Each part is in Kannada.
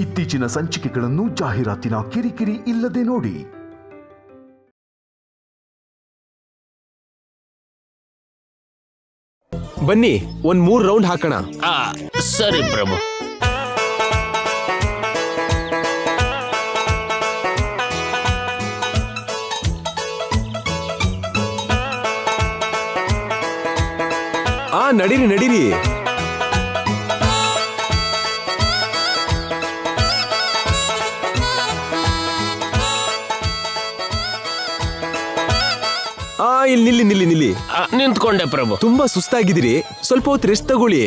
ಇತ್ತೀಚಿನ ಸಂಚಿಕೆಗಳನ್ನು ಜಾಹೀರಾತಿನ ಕಿರಿಕಿರಿ ಇಲ್ಲದೆ ನೋಡಿ. ಬನ್ನಿ, ಒಂದ್ 3 ರೌಂಡ್ ಹಾಕೋಣ. ಸರಿ ಪ್ರಭು. ನಡೀರಿ ನಡೀರಿ. ಇಲ್ಲಿ ನಿಲ್ಲಿ ನಿಲ್ಲಿ. ನಿಂತ್ಕೊಂಡೆ ಪ್ರಭು. ತುಂಬಾ ಸುಸ್ತಾಗಿದ್ದೀರಿ, ಸ್ವಲ್ಪ ಹೊತ್ತು ರೆಸ್ಟ್ ತಗೊಳ್ಳಿ.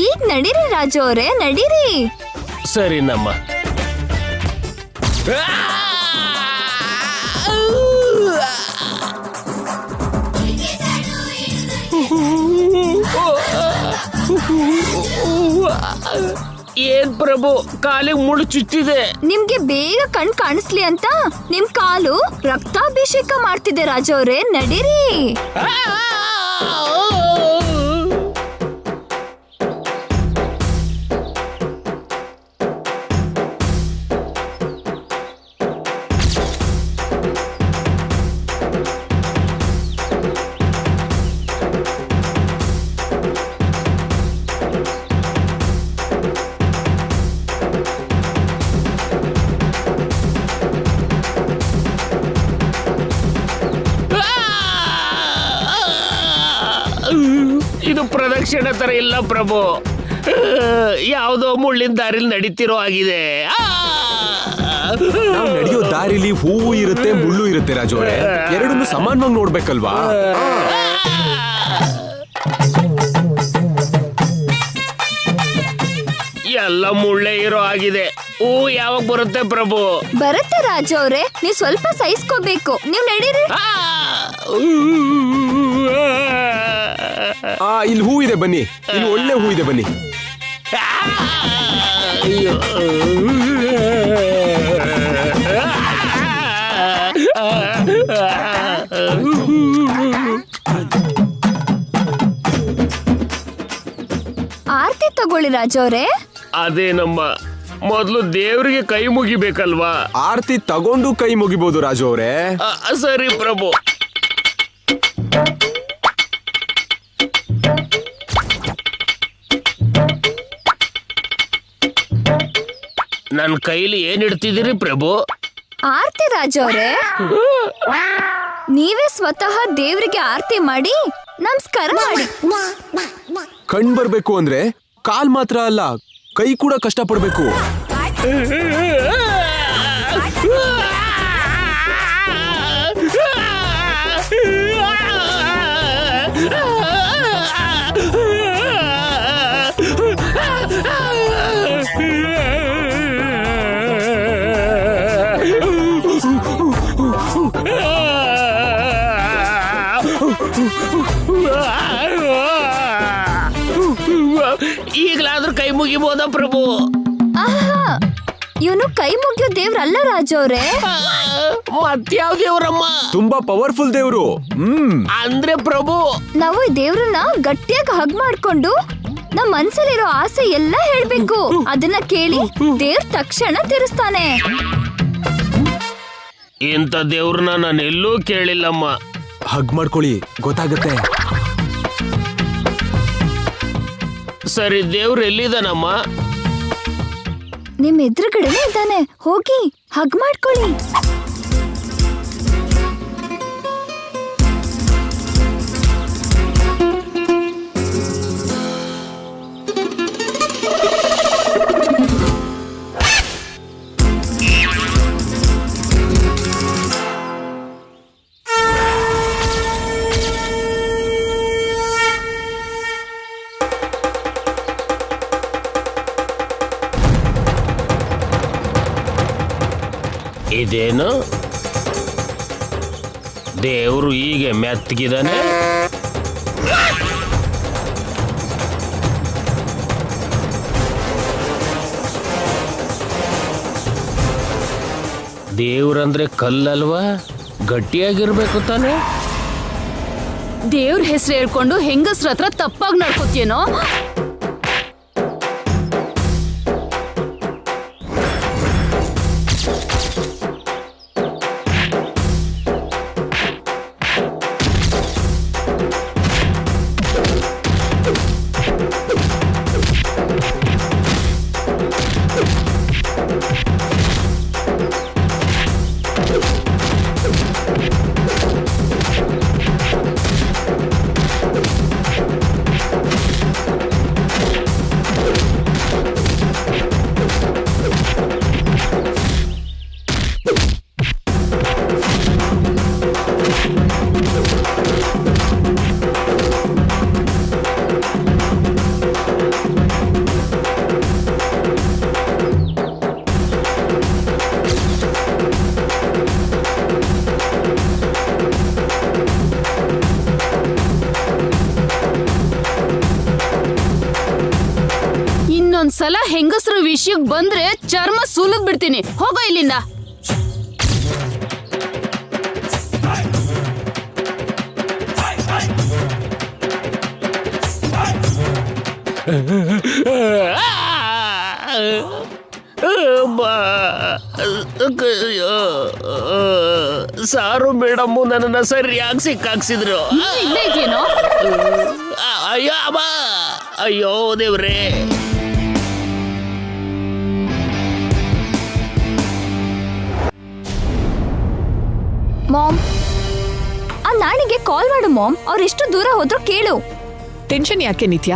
ಈಗ ನಡೀರಿ ರಾಜು ಅವರೇ, ನಡೀರಿ. ಸರಿ ನಮ್ಮ. ಏನ್ ಪ್ರಭು, ಕಾಲಿಗೆ ಮುಳ್ಳು ಚುಚ್ಚಿದೆ. ನಿಮ್ಗೆ ಬೇಗ ಕಣ್ ಕಾಣಿಸ್ಲಿ ಅಂತ ನಿಮ್ ಕಾಲು ರಕ್ತಾಭಿಷೇಕ ಮಾಡ್ತಿದೆ ರಾಜು ಅವರೇ, ನಡೀರಿ. ಇದು ಪ್ರದಕ್ಷಿಣೆ ತರ ಇಲ್ಲ ಪ್ರಭು, ಯಾವುದೋ ಮುಳ್ಳಿನ ದಾರಿಲಿ ನಡೀತಿರೋ ಆಗಿದೆ. ನಾವು ನಡೆಯೋ ದಾರಿಲಿ ಹೂವು ಇರುತ್ತೆ, ಮುಳ್ಳು ಇರುತ್ತೆ ರಾಜು ಅವರೇ, ಎರಡನ್ನೂ ಸಮಾನವಾಗಿ ನೋಡ್ಬೇಕಲ್ವಾ? ಎಲ್ಲ ಮುಳ್ಳೆ ಇರೋ ಆಗಿದೆ. ಹೂ ಯಾವಾಗ ಬರುತ್ತೆ ಪ್ರಭು? ಬರುತ್ತೆ ರಾಜು ಅವರೇ, ನೀವ್ ಸ್ವಲ್ಪ ಸಹಿಸ್ಕೋಬೇಕು. ನೀವ್ ನಡೀರಿ. ಇಲ್ಲಿ ಹೂ ಇದೆ ಬನ್ನಿ, ಇಲ್ಲಿ ಒಳ್ಳೆ ಹೂ ಇದೆ ಬನ್ನಿ. ಆರ್ತಿ ತಗೊಳ್ಳಿ ರಾಜು ಅವರೇ. ಅದೇ ನಮ್ಮ ಮೊದಲು ದೇವರಿಗೆ ಕೈ ಮುಗಿಬೇಕಲ್ವಾ? ಆರ್ತಿ ತಗೊಂಡು ಕೈ ಮುಗಿಬಹುದು ರಾಜು ಅವರೇ. ಸರಿ ಪ್ರಭು. ನನ್ನ ಕೈಲಿ ಏನ್ ಇಡ್ತಿದ್ದೀರಿ ಪ್ರಭು? ಆರ್ತಿ ರಾಜು ಅವರೇ, ನೀವೇ ಸ್ವತಃ ದೇವರಿಗೆ ಆರ್ತಿ ಮಾಡಿ ನಮಸ್ಕಾರ ಮಾಡಿ. ಕಣ್ ಬರ್ಬೇಕು ಅಂದ್ರೆ ಕಾಲ್ ಮಾತ್ರ ಅಲ್ಲ, ಕೈ ಕೂಡ ಕಷ್ಟ ಪಡ್ಬೇಕು. ಈಗಲಾದ್ರೂ ಕೈ ಮುಗಿಬೋದ ಪ್ರಭು? ಇವನು ಕೈ ಮುಗಿಯೋ ದೇವ್ರಲ್ಲ ರಾಜು ಅವರೇ. ಮತ್ಯಾವ ದೇವ್ರಮ್ಮ? ತುಂಬಾ ಪವರ್ಫುಲ್ ದೇವ್ರು. ಅಂದ್ರೆ ಪ್ರಭು, ನಾವು ಈ ದೇವ್ರನ್ನ ಗಟ್ಟಿಯಾಗಿ ಹಗ್ ಮಾಡ್ಕೊಂಡು ನಮ್ ಮನ್ಸಲ್ಲಿರೋ ಆಸೆ ಎಲ್ಲ ಹೇಳ್ಬೇಕು. ಅದನ್ನ ಕೇಳಿ ದೇವ್ರ ತಕ್ಷಣ ತೀರಿಸ್ತಾನೆ. ಇಂಥ ದೇವ್ರನ್ನ ನಾನು ಎಲ್ಲೂ ಕೇಳಿಲ್ಲಮ್ಮ. ಹಗ್ ಮಾಡ್ಕೊಳ್ಳಿ, ಗೊತ್ತಾಗತ್ತೆ. ಸರಿ, ದೇವ್ರು ಎಲ್ಲಿದ್ದಾನಮ್ಮ? ನಿಮ್ ಎದುರುಗಡೆನೆ ಇದ್ದಾನೆ, ಹೋಗಿ ಹಗ್ ಮಾಡ್ಕೊಳ್ಳಿ. ಇದೇನು ದೇವ್ರು ಹೀಗೆ ಮೆತ್ತಗಿದಾನೆ? ದೇವ್ರಂದ್ರೆ ಕಲ್ಲಲ್ವಾ? ಗಟ್ಟಿಯಾಗಿರ್ಬೇಕು ತಾನೆ. ದೇವ್ರ ಹೆಸರು ಹೇಳ್ಕೊಂಡು ಹೆಂಗಸ್ರ ಹತ್ರ ತಪ್ಪಾಗಿ ನಡ್ಕೋತೀನೋ? ಇನ್ನೊಂದ್ಸಲ ಹೆಂಗಸ್ರ ವಿಷಯಕ್ಕೆ ಬಂದ್ರೆ ಚರ್ಮ ಸುಲಿದ್ ಬಿಡ್ತೀನಿ. ಹೋಗೋ ಇಲ್ಲಿಂದ. ಸಾರು ಮೇಡಮ್ ನನ್ನನ್ನ ಸರಿಯಾಗಿ ಸಿಕ್ಕಾಕ್ಸಿದ್ರು. ಇಲ್ಲೇ ಇದೆಯೇನೋ? ಅಯ್ಯೋ ಅಮ್ಮ, ಅಯ್ಯೋ ದೇವ್ರೇ. ಮಾಮ್, ಆ ನಾಣಿಗೆ ಕಾಲ್ ಮಾಡು ಮಾಮ್. ಅವ್ರು ಎಷ್ಟು ದೂರ ಹೋದ್ರು ಕೇಳು. ಟೆನ್ಷನ್ ಯಾಕೆ ನಿತ್ಯ?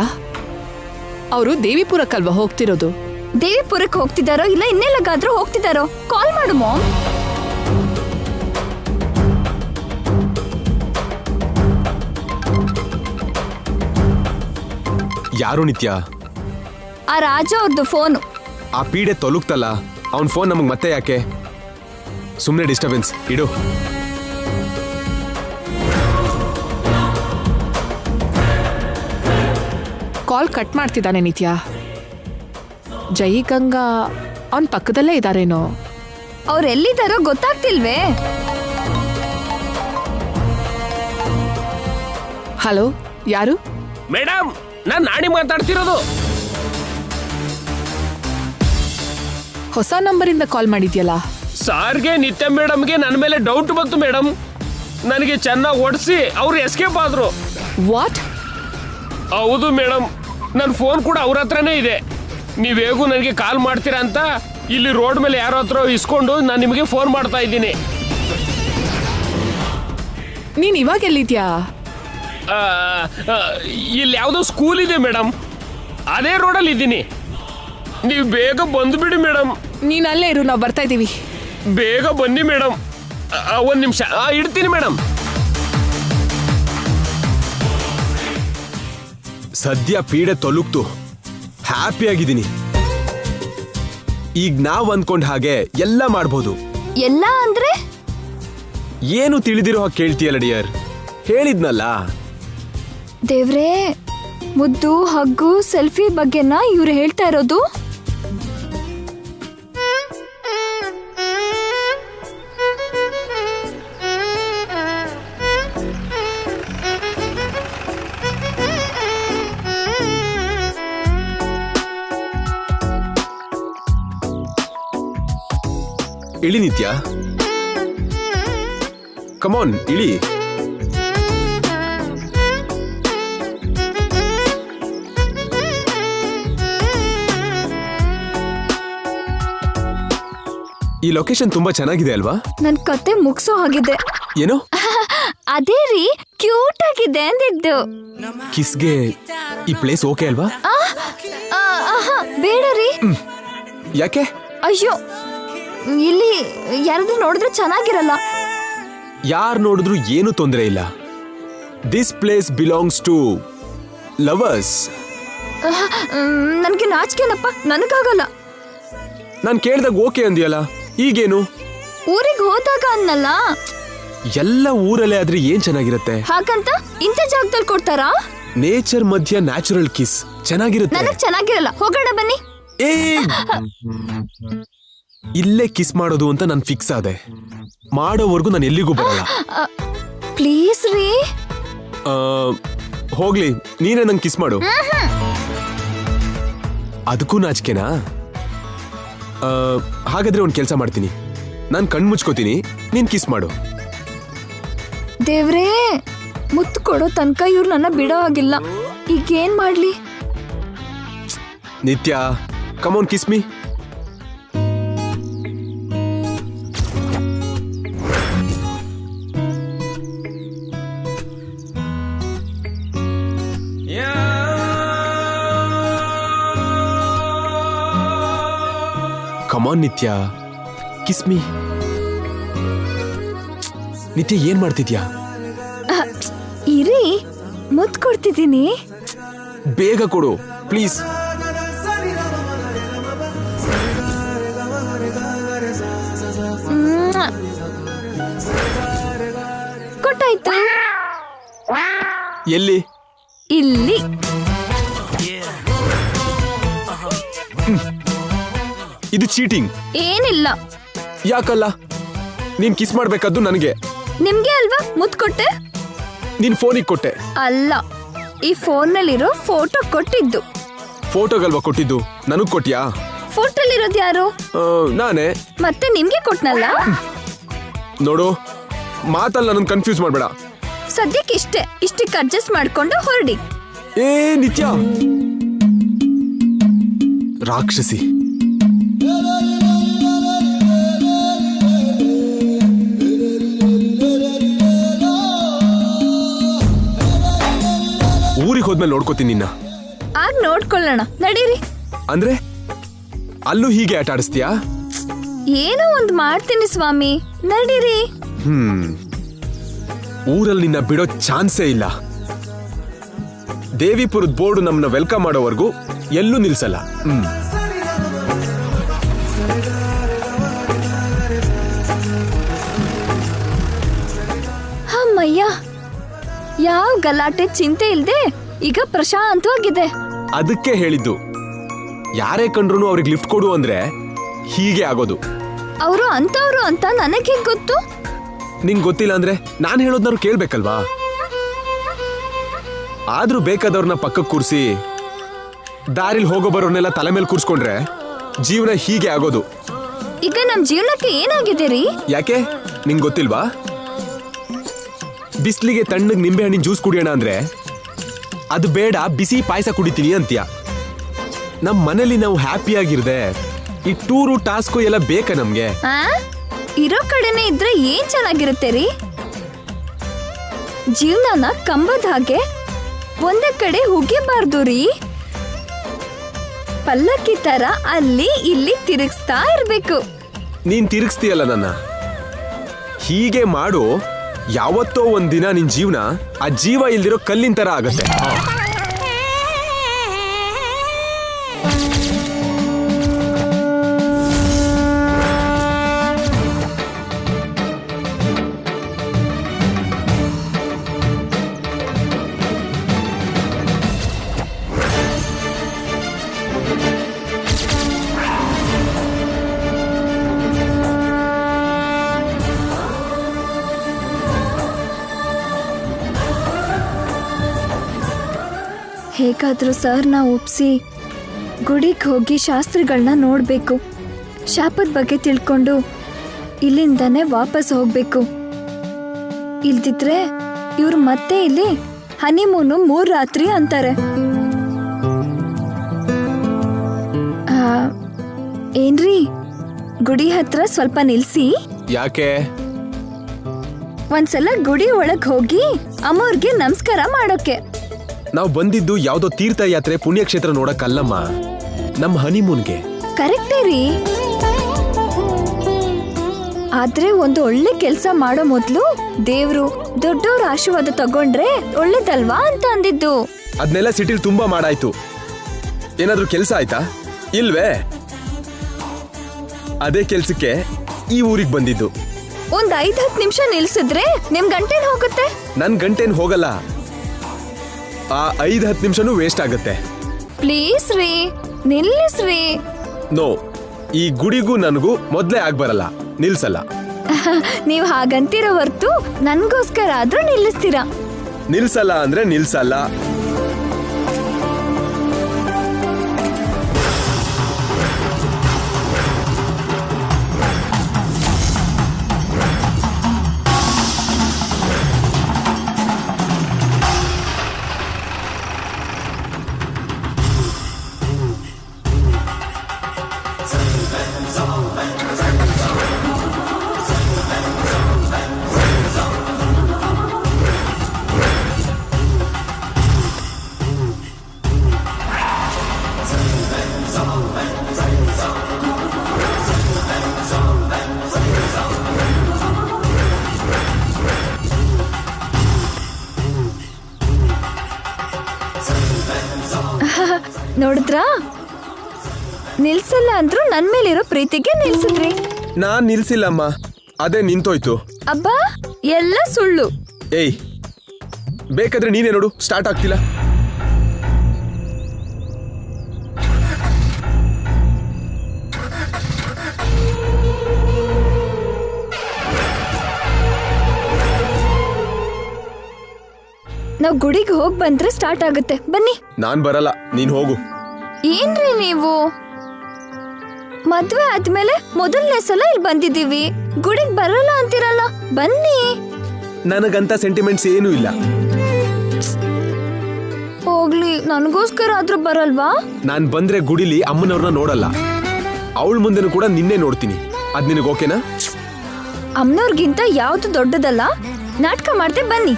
ಅವರು ದೇವಿಪುರಕ್ಕಲ್ವಾ ಹೋಗ್ತಿರೋದು? ದೇವಿಪುರಕ್ಕೆ ಹೋಗ್ತಿದಾರೋ ಇಲ್ಲ ಇನ್ನೆಲ್ಲಗಾದ್ರೂ ಹೋಗ್ತಿದಾರೋ? ಕಾಲ್ ಮಾಡು ಮಾಮ್. ಯಾರು ನಿತ್ಯ? ಆ ರಾಜ ಅವ್ರದ್ದು ಫೋನು. ಆ ಪೀಡೆ ತೊಲಗ್ತಲ್ಲ, ಅವನ್ ಫೋನ್ ನಮಗ್ ಮತ್ತೆ ಯಾಕೆ? ಸುಮ್ನೆ ಡಿಸ್ಟರ್ಬೆನ್ಸ್ ಇಡು. ಕಾಲ್ ಕಟ್ ಮಾಡ್ತಿದ್ದಾನೆ ನಿತ್ಯ. ಜೈ ಗಂಗಾ ಅವನ್ ಪಕ್ಕದಲ್ಲೇ ಇದಾರೇನೋ? ಅವ್ರು ಎಲ್ಲಿದಾರೋ ಗೊತ್ತಾಗ್ತಿಲ್ವೇ? ಹಲೋ, ಯಾರು? ಮೇಡಮ್, ನಾನ್ ನಾಣಿ ಮಾತಾಡ್ತಿರೋದು. ಹೊಸ ನಂಬರಿಂದ ಕಾಲ್ ಮಾಡಿದ್ಯಲ್ಲ? ಸಾರ್ಗೆ ನಿತ್ಯ ಮೇಡಮ್ಗೆ ನನ್ನ ಮೇಲೆ ಡೌಟ್ ಬಂತು ಮೇಡಮ್. ನನಗೆ ಚೆನ್ನಾಗಿ ಓಡಿಸಿ ಅವ್ರು ಎಸ್ಕೇಪ್ ಆದ್ರು. ವಾಟ್? ಹೌದು ಮೇಡಮ್, ನನ್ನ ಫೋನ್ ಕೂಡ ಅವ್ರ ಹತ್ರನೇ ಇದೆ. ನೀವು ಹೇಗೂ ನನಗೆ ಕಾಲ್ ಮಾಡ್ತೀರಾ ಅಂತ ಇಲ್ಲಿ ರೋಡ್ ಮೇಲೆ ಯಾರೋ ಹತ್ರ ಇಸ್ಕೊಂಡು ನಾನು ನಿಮಗೆ ಫೋನ್ ಮಾಡ್ತಾ ಇದ್ದೀನಿ. ನೀನ್ ಇವಾಗ ಎಲ್ಲಿದ್ಯಾ? ಇಲ್ಲಿ ಯಾವುದೋ ಸ್ಕೂಲ್ ಇದೆ ಮೇಡಮ್, ಅದೇ ರೋಡಲ್ಲಿ ಇದ್ದೀನಿ. ನೀವು ಬೇಗ ಬಂದುಬಿಡಿ ಮೇಡಮ್. ನೀನ್ ಅಲ್ಲೇ ಇರು, ನಾವು ಬರ್ತಾ ಇದೀವಿ. ಬೇಗ ಬನ್ನಿ ಮೇಡಮ್. ಒಂದು ನಿಮಿಷ ಇಡ್ತೀನಿ ಮೇಡಮ್. ಸದ್ಯ ಪೀಡೆ ತೊಲಗ್ತು, ಹ್ಯಾಪಿ ಆಗಿದ್ದೀನಿ. ಈಗ ನಾವ್ ಅಂದ್ಕೊಂಡ್ ಹಾಗೆ ಎಲ್ಲ ಮಾಡ್ಬೋದು. ಎಲ್ಲ ಅಂದ್ರೆ? ಏನು ತಿಳಿದಿರೋ ಹಾಗೆ ಕೇಳ್ತೀಯಲ್ಲ ಡಿಯರ್, ಹೇಳಿದ್ನಲ್ಲ. ದೇವ್ರೇ, ಮುದ್ದು ಹಗ್ಗು ಸೆಲ್ಫಿ ಬಗ್ಗೆನಾ ಇವ್ರು ಹೇಳ್ತಾ ಇರೋದು? ಇಳಿ ನಿತ್ಯ, ಕಮಾನ್ ಇಳಿ. ಈ ಲೊಕೇಶನ್ ತುಂಬಾ ಚೆನ್ನಾಗಿದೆ ಅಲ್ವಾ? ನನ್ ಕತೆ ಮುಗ್ಸೋ ಹಾಗಿದೆ. ಏನು? ಅದೇ ರೀ, ಕ್ಯೂಟ್ ಆಗಿದೆ ಅಂದಿದ್ದು. ಕಿಸ್ಗೆ ಈ ಪ್ಲೇಸ್ ಓಕೆ ಅಲ್ವಾ? ಬೇಡ ರೀ. ಯಾಕೆ? ಅಯ್ಯೋ, ಇಲ್ಲಿ ಯಾರಾದ್ರೂ ನೋಡಿದ್ರೆ ಚೆನ್ನಾಗಿರಲ್ಲ. ಯಾರು ನೋಡಿದ್ರು ಏನು ತೊಂದರೆ ಇಲ್ಲ. This place belongs to lovers. ನನ್ಗೆ ನಾಚಿಕೆನಪ್ಪ, ನನಗಾಗಲ್ಲ. ನಾನು ಕೇಳ್ದಾಗ ಓಕೆ ಅಂದಿಯಲ್ಲ, ಈಗೇನು? ಊರಿಗೆ ಹೋದಾಗ ಅನ್ನಲ್ಲ. ಎಲ್ಲ ಊರಲ್ಲೇ ಆದ್ರೆ ಏನ್ ಚೆನ್ನಾಗಿರುತ್ತೆ. ಹಾಗಂತ ಇಂಥ ಜಾಗದಲ್ಲಿ ಕೊಡ್ತಾರಾ? ನೇಚರ್ ಮಧ್ಯ ನ್ಯಾಚುರಲ್ ಕಿಸ್ ಚೆನ್ನಾಗಿರುತ್ತೆ. ನನಗ್ ಚೆನ್ನಾಗಿರಲ್ಲ, ಹೋಗೋಣ ಬನ್ನಿ. ಏ ಇಲ್ಲೇ ಕಿಸ್ ಮಾಡೋದು ಅಂತ ನಾನು ಫಿಕ್ಸ್ ಆದೆ. ಮಾಡೋವರೆಗೂ ನಾನು ಎಲ್ಲಿಗೂ ಬರಲ್ಲ. ಪ್ಲೀಸ್ ರೀ. ಹೋಗ್ಲಿ, ನೀನೇ ನಂಗೆ ಕಿಸ್ ಮಾಡು. ಅದಕ್ಕೂ ನಾಚಿಕೆನಾ? ಹಾಗಾದ್ರೆ ಒಂದ್ ಕೆಲ್ಸ ಮಾಡ್ತೀನಿ, ನಾನ್ ಕಣ್ ಮುಚ್ಕೋತೀನಿ, ನೀನ್ ಕಿಸ್ ಮಾಡು. ದೇವ್ರೇ, ಮುತ್ತು ಕೊಡೋ ತನಕ ಇವ್ರು ನನ್ನ ಬಿಡೋ ಆಗಿಲ್ಲ. ಈಗೇನ್ ಮಾಡ್ಲಿ? ನಿತ್ಯ, come on, kiss me. Come on ನಿತ್ಯ, ಕಿಸ್ ಮೀ. ನಿತ್ಯ, ಏನ್ ಮಾಡ್ತಿದ್ಯಾ? ಇರಿ, ಮುತ್ತು ಕೊಡ್ತಿದ್ದೀನಿ. ಬೇಗ ಕೊಡು ಪ್ಲೀಸ್. ಕೊಟ್ಟಾಯ್ತು. ಎಲ್ಲಿ? ಇಲ್ಲಿ. ಇದು ಚೀಟಿಂಗ್. ಏನಿಲ್ಲ. ಯಾಕಲ್ಲ? ನೀನ್ ಕಿಸ್ ಮಾಡ್ಬೇಕಾದ್ದು ನನಗೆ. ನಿಮ್ಗೆ ಅಲ್ವಾ ಮುತ್ತು ಕೊಟ್ಟೆ? ನೀನ್ ಫೋನಿಗೆ ಕೊಟ್ಟೆ. ಅಲ್ಲ, ಈ ಫೋನ್ನಲ್ಲಿರೋ ಫೋಟೋ ಕೊಟ್ಟಿದ್ದು. ಫೋಟೋಗಲ್ವಾ ಕೊಟ್ಟಿದ್ದು? ನನಗ್ ಕೊಟ್ಯಾ? ಫೋಟೋಲಿರೋದು ಯಾರು? ನಾನೇ. ಮತ್ತೆ ನಿಮ್ಗೆ ಕೊಟ್ನಲ್ಲ. ನೋಡು, ಮಾತಲ್ಲ ನನ್ನ ಕನ್ಫ್ಯೂಸ್ ಮಾಡ್ಬೇಡ. ಸದ್ಯಕ್ಕೆ ಇಷ್ಟಕ್ಕೆ ಅಡ್ಜಸ್ಟ್ ಮಾಡ್ಕೊಂಡು ಹೊರಡಿ. ಏ ನಿತ್ಯ, ರಾಕ್ಷಸಿ. ಊರಿಗೆ ಹೋದ್ಮೇಲೆ ನೋಡ್ಕೋತೀನಿ ನಿನ್ನ. ಆಗ ನೋಡ್ಕೊಳ್ಳೋಣ, ನಡೀರಿ. ಅಂದ್ರೆ ಅಲ್ಲೂ ಹೀಗೆ ಆಟ ಆಡಿಸ್ತೀಯಾ? ಏನೋ ಒಂದ್ ಮಾಡ್ತೀನಿ ಸ್ವಾಮಿ, ನಡೀರಿ. ಊರಲ್ಲಿ ನಿನ್ನ ಬಿಡೋ ಚಾನ್ಸೇ ಇಲ್ಲ. ದೇವಿಪುರದ ಬೋರ್ಡು ನಮ್ಮನ್ನ ವೆಲ್ಕಮ್ ಮಾಡೋವರೆಗೂ ಎಲ್ಲೂ ನಿಲ್ಸಲ್ಲ. ಅಮ್ಮಯ್ಯ, ಯಾವ ಗಲಾಟೆ ಚಿಂತೆ ಇಲ್ದೆ ಈಗ ಪ್ರಶಾಂತವಾಗಿದೆ. ಅದಕ್ಕೆ ಹೇಳಿದ್ದು, ಯಾರೇ ಕಂಡ್ರು ಅವ್ರಿಗೆ ಲಿಫ್ಟ್ ಕೊಡು ಅಂದ್ರೆ ಹೀಗೆ ಆಗೋದು. ಅವರು ಅಂತವ್ರು ಅಂತ ನನಗೆ ಗೊತ್ತು. ನಿಂಗ್ ಗೊತ್ತಿಲ್ಲ ಅಂದ್ರೆ ನಾನು ಹೇಳೋದ್ನಾರು ಕೇಳ್ಬೇಕಲ್ವಾ? ಆದ್ರೂ ಬೇಕಾದವ್ರನ್ನ ಪಕ್ಕಕ್ಕೆ ಕೂರಿಸಿ ದಾರಿಲ್ ಹೋಗೋ ಬರೋರ್ನೆಲ್ಲ ತಲೆ ಮೇಲೆ ಕೂರ್ಸ್ಕೊಂಡ್ರೆ ಜೀವನ ಹೀಗೆ ಆಗೋದು. ಈಗ ನಮ್ ಜೀವನಕ್ಕೆ ಏನಾಗಿದೆ ರೀ? ಯಾಕೆ ನಿಂಗ್ ಗೊತ್ತಿಲ್ವಾ? ಬಿಸ್ಲಿಗೆ ತಣ್ಣಗ್ ನಿಂಬೆ ಹಣ್ಣಿನ ಜ್ಯೂಸ್ ಕುಡಿಯೋಣ ಅಂದ್ರೆ ಅದು ಬೇಡ, ಬಿಸಿ ಪಾಯಸ ಕುಡಿತೀನಿ ಅಂತೀಯ. ನಮ್ ಮನೇಲಿ ನಾವು ಹ್ಯಾಪಿ ಆಗಿರ್ದೆ ಈ ಟೂರು ಟಾಸ್ಕು ಎಲ್ಲ ಬೇಕಾ ನಮ್ಗೆ? ಇರೋ ಕಡೆನೆ ಇದ್ರೆ ಏನ್ ಚೆನ್ನಾಗಿರುತ್ತೆ ರೀ. ಜೀವನನ ಕಂಬದ ಹಾಗೆ ಒಂದೇ ಕಡೆ ಹುಗಿಬಾರ್ದು ರೀ. ಪಲ್ಲಕ್ಕಿ ತರ ಅಲ್ಲಿ ಇಲ್ಲಿ ತಿರುಗಿಸ್ತಾ ಇರ್ಬೇಕು. ನೀನ್ ತಿರುಗಿಸ್ತೀಯಲ್ಲ ನನ್ನ. ಹೀಗೆ ಮಾಡು, ಯಾವತ್ತೋ ಒಂದಿನ ನಿನ್ ಜೀವನ ಆ ಜೀವ ಇಲ್ದಿರೋ ಕಲ್ಲಿನ ತರ ಆಗತ್ತೆ. ಹೇಗಾದ್ರೂ ಸರ್ನ ಒಪ್ಸಿ ಗುಡಿಗೆ ಹೋಗಿ ಶಾಸ್ತ್ರಿಗಳನ್ನ ನೋಡ್ಬೇಕು. ಶಾಪದ ಬಗ್ಗೆ ತಿಳ್ಕೊಂಡು ಇಲ್ಲಿಂದಾನೆ ವಾಪಸ್ ಹೋಗ್ಬೇಕು. ಇಲ್ದಿದ್ರೆ ಇವ್ರು ಮತ್ತೆ ಇಲ್ಲಿ ಹನಿಮೂನು 3 ರಾತ್ರಿ ಅಂತಾರೆ. ಏನ್ರಿ, ಗುಡಿ ಹತ್ರ ಸ್ವಲ್ಪ ನಿಲ್ಸಿ. ಯಾಕೆ? ಒಂದ್ಸಲ ಗುಡಿ ಒಳಗ್ ಹೋಗಿ ಅಮ್ಮವ್ರಿಗೆ ನಮಸ್ಕಾರ ಮಾಡೋಕೆ. ನಾವು ಬಂದಿದ್ದು ಯಾವ್ದೋ ತೀರ್ಥಯಾತ್ರೆ ಪುಣ್ಯಕ್ಷೇತ್ರ ನೋಡಕ್ಕಲ್ಲಮ್ಮ, ನಮ್ಮ ಹನಿಮೂನ್ಗೆ. ಕರೆಕ್ಟೇ ರೀ. ಆದ್ರೆ ಒಂದು ಒಳ್ಳೆ ಕೆಲ್ಸ ಮಾಡೋ ಮೊದ್ಲು ದೇವ್ರು ದೊಡ್ಡವ್ರ ಆಶೀರ್ವಾದ ತಗೊಂಡ್ರೆ ಒಳ್ಳೇದಲ್ವಾ ಅಂತ ಅಂದಿದ್ದು. ಅದ್ನೆಲ್ಲ ಸಿಟಿಲ್ ತುಂಬಾ ಮಾಡಾಯ್ತು. ಏನಾದ್ರೂ ಕೆಲ್ಸ ಆಯ್ತಾ? ಇಲ್ವೇ? ಅದೇ ಕೆಲ್ಸಕ್ಕೆ ಈ ಊರಿಗೆ ಬಂದಿದ್ದು. ಒಂದ್ 5-10 ನಿಮಿಷ ನಿಲ್ಸಿದ್ರೆ ನಿಮ್ ಗಂಟೆನ್ ಹೋಗುತ್ತೆ. ನನ್ ಗಂಟೇನ್ ಹೋಗಲ್ಲ, ಆ 5-10 ನಿಮಿಷನೂ ವೇಸ್ಟ್ ಆಗುತ್ತೆ. ಪ್ಲೀಸ್ ರೀ, ನಿಲ್ಲಿಸ್ರಿ. ನೋ, ಈ ಗುಡಿಗೂ ನನಗೂ ಮೊದ್ಲೇ ಆಗ್ಬರಲ್ಲ, ನಿಲ್ಸಲ್ಲ. ನೀವ್ ಹಾಗಂತಿರೋ ಹೊರ್ತು ನನ್ಗೋಸ್ಕರ ಆದ್ರೂ ನಿಲ್ಲಿಸ್ತೀರಾ. ನಿಲ್ಸಲ್ಲ ಅಂದ್ರೆ ನಿಲ್ಸಲ್ಲ. ನೋಡಿದ್ರಾ, ನಿಲ್ಸಲ್ಲ ಅಂದ್ರೂ ನನ್ ಮೇಲಿರೋ ಪ್ರೀತಿಗೆ ನಿಲ್ಸಿದ್ರಿ. ನಾನ್ ನಿಲ್ಸಿಲ್ಲಮ್ಮ, ಅದೇ ನಿಂತೋಯ್ತು. ಅಬ್ಬಾ, ಎಲ್ಲ ಸುಳ್ಳು. ಏಯ್, ಬೇಕಾದ್ರೆ ನೀನೇ ನೋಡು, ಸ್ಟಾರ್ಟ್ ಆಗ್ತಿಲ್ಲ. ನಾವ್ ಗುಡಿಗೆ ಹೋಗ್ ಬಂದ್ರೆ ಸ್ಟಾರ್ಟ್ ಆಗುತ್ತೆ. ಬನ್ನಿ. ನಾನ್ ಬರಲ್ಲ, ನೀನ್ ಹೋಗು. ಏನ್ರಿ ನೀವು, ಮದ್ವೆ ಆದ್ಮೇಲೆ ಮೊದಲನೇ ಸಲ ಇಲ್ಲಿ ಬಂದಿದೀವಿ, ಗುಡಿಗೆ ಬರಲ್ಲ ಅಂತಿರಲ್ಲ. ಬನ್ನಿ. ನನಗಂತ ಸೆಂಟಿಮೆಂಟ್ಸ್ ಏನೂ ಇಲ್ಲ. ಹೋಗ್ಲಿ, ನನಗೋಸ್ಕರ ಆದ್ರೂ ಬರಲ್ವಾ? ನಾನ್ ಬಂದ್ರೆ ಗುಡಿಲಿ ಅಮ್ಮನವ್ರನ್ನ ನೋಡಲ್ಲ, ಅವಳ ಮುಂದೆನೂ ಕೂಡ ನಿನ್ನೆ ನೋಡ್ತೀನಿ. ಅದ್ ನಿನಗೆ ಓಕೆನಾ? ಅಮ್ಮನವ್ರಿಗಿಂತ ಯಾವ್ದು ದೊಡ್ಡದಲ್ಲ, ನಾಟಕ ಮಾಡ್ತೆ. ಬನ್ನಿ.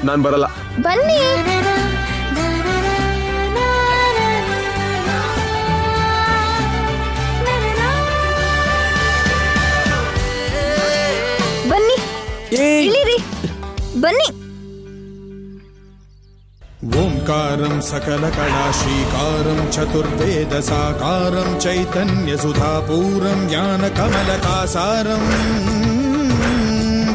ನಾನ್ ಬರಲ್ಲ. ಬನ್ನಿ. ಬನ್ನಿ, ಇಳಿರಿ. ಬನ್ನಿ. ಓಂಕಾರಂ ಸಕಲ ಕಲಾ ಶ್ರೀಕಾರಂ ಚತುರ್ವೇದ ಸಾಕಾರಂ ಚೈತನ್ಯ ಸುಧಾಪೂರಂ ಜ್ಞಾನ ಕಮಲಕಾಸಾರಂ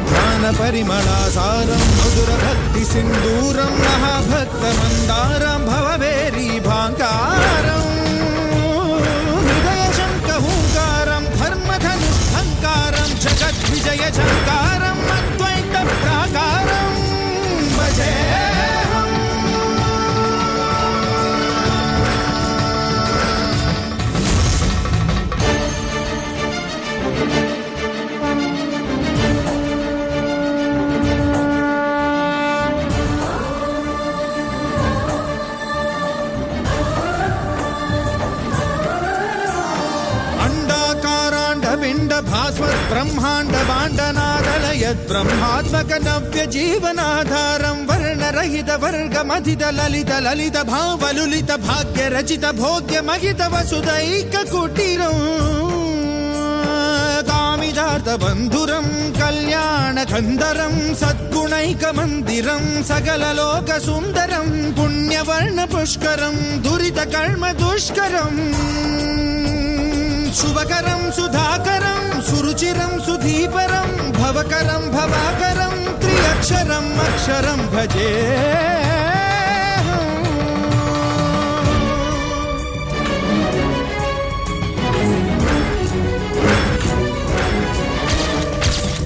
ಧ್ಯಾನ ಪರಿಮಳಾಸಾರಂ ಮಧುರ ಭಕ್ತಿ ಸಿಂಧೂರಂ ಮಹಾಭಕ್ತ ಮಂದಾರಂ ಭವಭೇರಿ ಭಾಂಕಾರಂ ಹೃದಯ ಶಂಕ ಹೂಂಕಾರಂ ಧರ್ಮಧನುಷ್ಠಂಕಾರಂ ಜಗದ್ವಿಜಯ ಝಂಕಾರಂ ಅದ್ವೈತ ಪ್ರಾಕಾರಂ ಭಜೆ. भास्वत् ब्रह्मांड बांडनादलयत् ब्रह्मात्मक नव्य जीवनाधारं वर्णरहित वर्ग मथित ललित ललित भावलुलित भाग्य रचित भोग्य महित वसुदैक कुटीरं कामिदार्थ बंधुरं कल्याण खंदरं सद्गुणैक मंदिरं सकल लोक सुंदरं पुण्यवर्ण पुष्करं दुरित कर्म दुष्करं शुभकरं सुधाकरं सुरुचिरं सुधीपरं भवकरं भवाकरं त्रिअक्षरं अक्षरं भजे.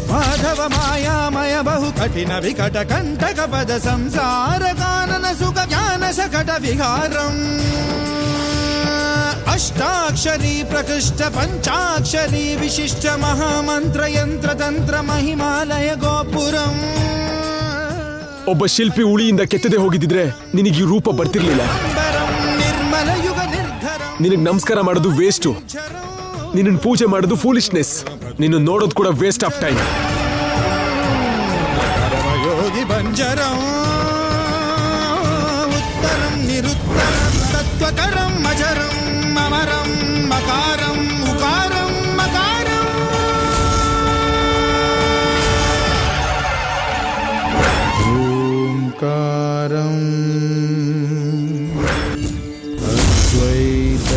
माधव मायामय बहु कठिन विकट कंटक पद संसार कानन सुख ज्ञान सकट विहारम् अष्टाक्षरी प्रकृष्ट पंचाक्षरी विशिष्ट महामंत्र यंत्र तंत्र महिमालय ಗೋಪುರಂ. ಒಬ್ಬ ಶಿಲ್ಪಿ ಉಳಿಯಿಂದ ಕೆತ್ತದೆ ಹೋಗಿದ್ರೆ ನಿನಗೆ ಈ ರೂಪ ಬರ್ತಿರ್ಲಿಲ್ಲ. ನಿನಗೆ ನಮಸ್ಕಾರ ಮಾಡೋದು ವೇಸ್ಟ್, ನಿನ್ನ ಪೂಜೆ ಮಾಡೋದು ಫೂಲಿಶ್ನೆಸ್, ನಿನ್ನ ನೋಡೋದು ಕೂಡ ವೇಸ್ಟ್ ಆಫ್ ಟೈಮ್. ಯೋಗಿ ಬಂಜರಂ ಉತ್ತರಂ ನಿರುತ್ತರಂ ತತ್ವಕರಂ ಅಜರಂ ಅಮರಂ ಮಕಾರಂ ಉಕಾರಂ ಮಕಾರಂ. ಓಂಕಾರಂ ಅದ್ವೈತ